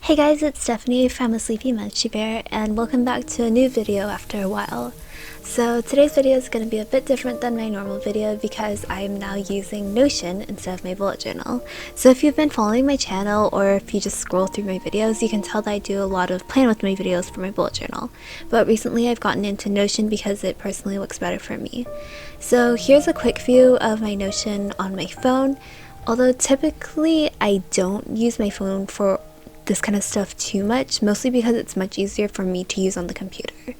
Hey guys, it's Stephanie from a Sleepy Mochibear, and welcome back to a new video after a while. So today's video is going to be a bit different than my normal video because I'm now using Notion instead of my bullet journal. So if you've been following my channel or if you just scroll through my videos, you can tell that I do a lot of plan with my videos for my bullet journal. But recently I've gotten into Notion because it personally looks better for me. So here's a quick view of my Notion on my phone. Although typically I don't use my phone for this kind of stuff too much, mostly because it's much easier for me to use on the computer.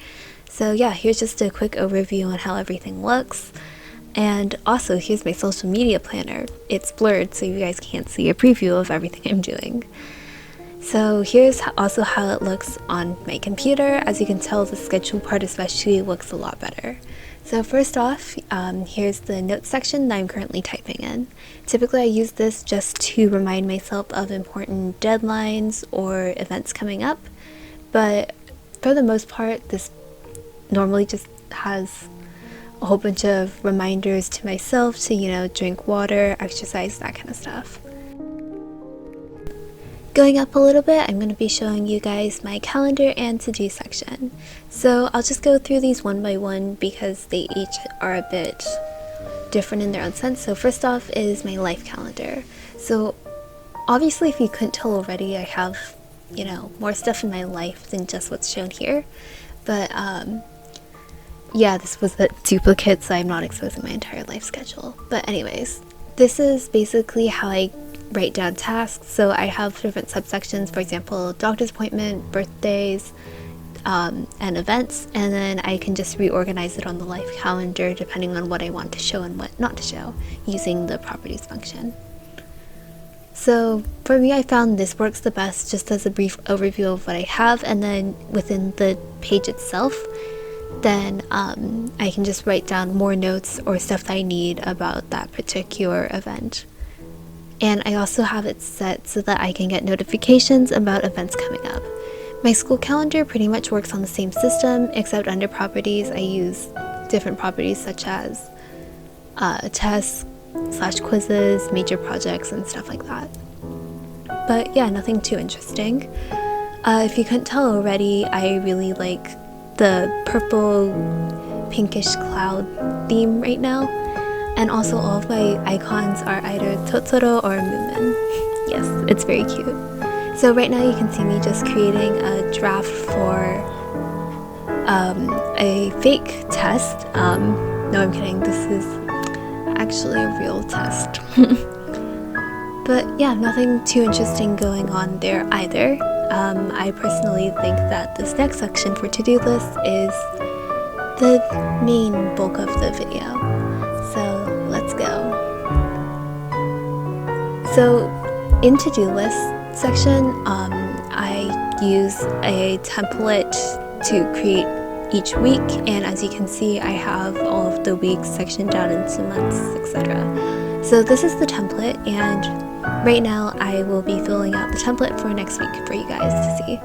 So yeah, here's just a quick overview on how everything looks. And also here's my social media planner. It's blurred so you guys can't see a preview of everything I'm doing. So here's also how it looks on my computer. As you can tell, the schedule part especially looks a lot better. So first off, here's the notes section that I'm currently typing in. Typically I use this just to remind myself of important deadlines or events coming up, but for the most part this normally just has a whole bunch of reminders to myself to, drink water, exercise, that kind of stuff. Going up a little bit, I'm going to be showing you guys my calendar and to-do section. So I'll just go through these one by one because they each are a bit different in their own sense. So first off is my life calendar. So obviously if you couldn't tell already, I have, more stuff in my life than just what's shown here. But yeah, this was a duplicate, so I'm not exposing my entire life schedule. But anyways, this is basically how I write down tasks. So I have different subsections, for example, doctor's appointment, birthdays, and events, and then I can just reorganize it on the life calendar depending on what I want to show and what not to show using the properties function. So for me, I found this works the best just as a brief overview of what I have, and then within the page itself, then I can just write down more notes or stuff that I need about that particular event. And I also have it set so that I can get notifications about events coming up. My school calendar pretty much works on the same system, except under properties I use different properties such as tests, /quizzes, major projects, and stuff like that. But yeah, nothing too interesting. If you couldn't tell already, I really like the purple pinkish cloud theme right now. And also all of my icons are either Totoro or Moomin. Yes, it's very cute. So right now you can see me just creating a draft for a fake test. No, I'm kidding, this is actually a real test. But yeah, nothing too interesting going on there either. I personally think that this next section for to-do list is the main bulk of the video. So let's go. So in to-do list section, I use a template to create each week, and as you can see I have all of the weeks sectioned down into months, etc. So this is the template, and right now I will be filling out the template for next week for you guys to see.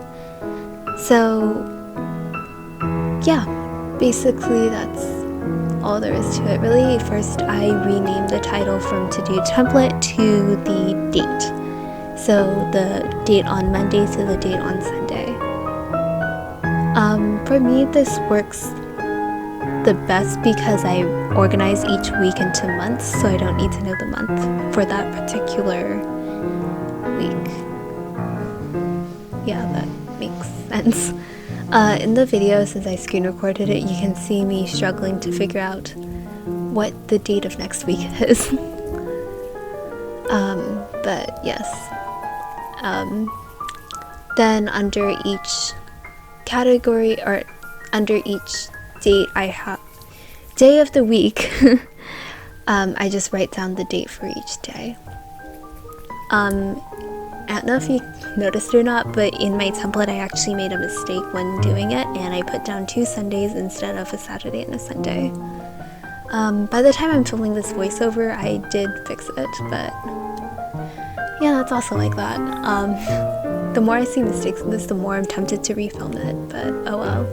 So yeah, basically that's all there is to it really. First I renamed the title from to-do template to the date. So the date on Monday to the date on Sunday. For me this works the best because I organize each week into months, so I don't need to know the month for that particular week. Yeah, that makes sense. In the video, since I screen recorded it, you can see me struggling to figure out what the date of next week is. But yes. Then under each category, or under each date, I have day of the week. I just write down the date for each day. I don't know if you noticed or not, but in my template I actually made a mistake when doing it, and I put down 2 Sundays instead of a Saturday and a Sunday. By the time I'm filming this voiceover, I did fix it, but yeah, that's also like that. The more I see mistakes in this, the more I'm tempted to refilm it, but oh well.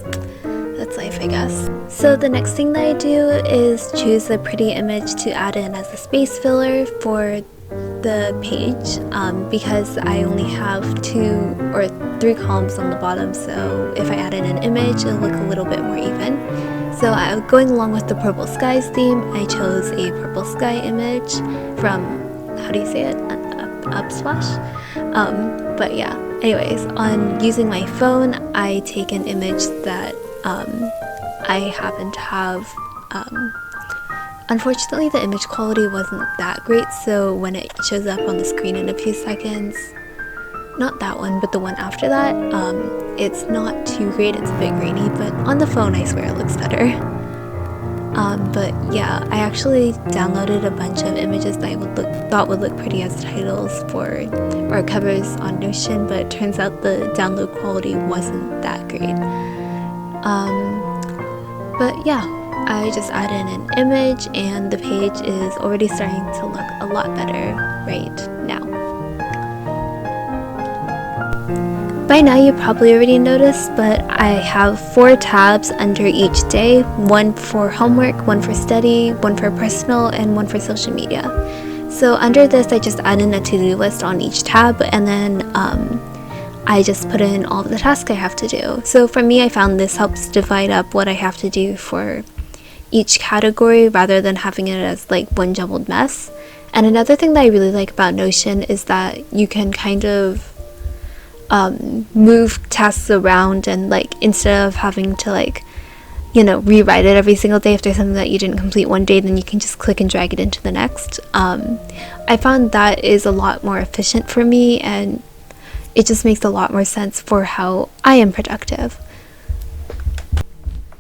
That's life, I guess. So the next thing that I do is choose a pretty image to add in as a space filler for the page because I only have 2 or 3 columns on the bottom, so if I add in an image it'll look a little bit more even. So going along with the purple skies theme, I chose a purple sky image from, how do you say it? Upsplash? But yeah, anyways, on using my phone, I take an image that I happen to have. Unfortunately, the image quality wasn't that great, so when it shows up on the screen in a few seconds, not that one, but the one after that, it's not too great, it's a bit grainy, but on the phone I swear it looks better. But yeah, I actually downloaded a bunch of images that I thought would look pretty as titles or covers on Notion, but it turns out the download quality wasn't that great. But yeah, I just added in an image and the page is already starting to look a lot better right now. By now you probably already noticed, but I have 4 tabs under each day, one for homework, one for study, one for personal, and one for social media. So under this I just add in a to-do list on each tab, and then I just put in all of the tasks I have to do. So for me, I found this helps divide up what I have to do for each category rather than having it as like one jumbled mess. And another thing that I really like about Notion is that you can kind of move tasks around, and like instead of having to rewrite it every single day if there's something that you didn't complete one day, then you can just click and drag it into the next. I found that is a lot more efficient for me, and it just makes a lot more sense for how I am productive.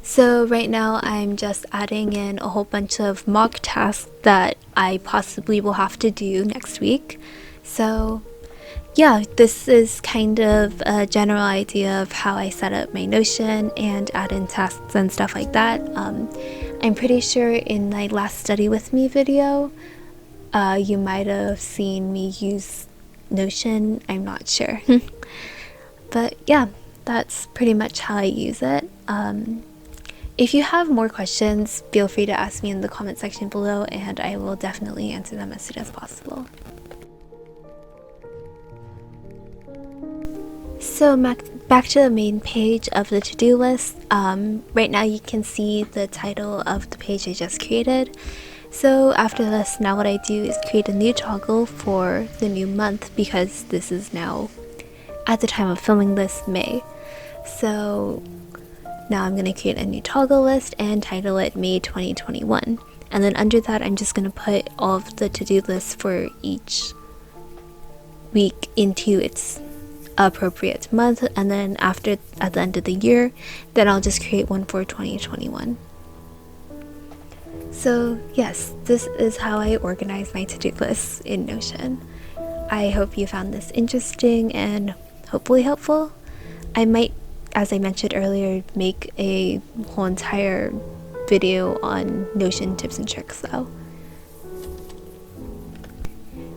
So right now I'm just adding in a whole bunch of mock tasks that I possibly will have to do next week. So yeah, this is kind of a general idea of how I set up my Notion and add in tasks and stuff like that. I'm pretty sure in my last study with me video, you might have seen me use Notion, I'm not sure. But yeah, that's pretty much how I use it. If you have more questions, feel free to ask me in the comment section below and I will definitely answer them as soon as possible. So back to the main page of the to-do list. Right now you can see the title of the page I just created. So after this, now what I do is create a new toggle for the new month, because this is now, at the time of filming this, May. So now I'm going to create a new toggle list and title it May 2021. And then under that, I'm just going to put all of the to-do lists for each week into its appropriate month, and then at the end of the year, then I'll just create one for 2021. So yes, this is how I organize my to-do lists in Notion. I hope you found this interesting and hopefully helpful. I might, as I mentioned earlier, make a whole entire video on Notion tips and tricks though.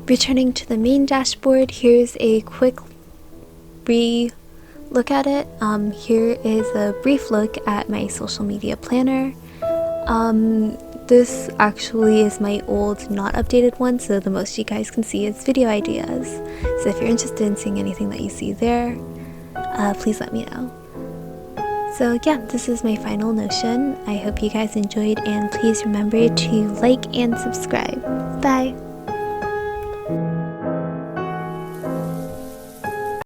Returning to the main dashboard, here's a quick look at it. Here is a brief look at my social media planner. This actually is my old, not updated one, so the most you guys can see is video ideas. So if you're interested in seeing anything that you see there, please let me know. So yeah, this is my final Notion. I hope you guys enjoyed, and please remember to like and subscribe. Bye!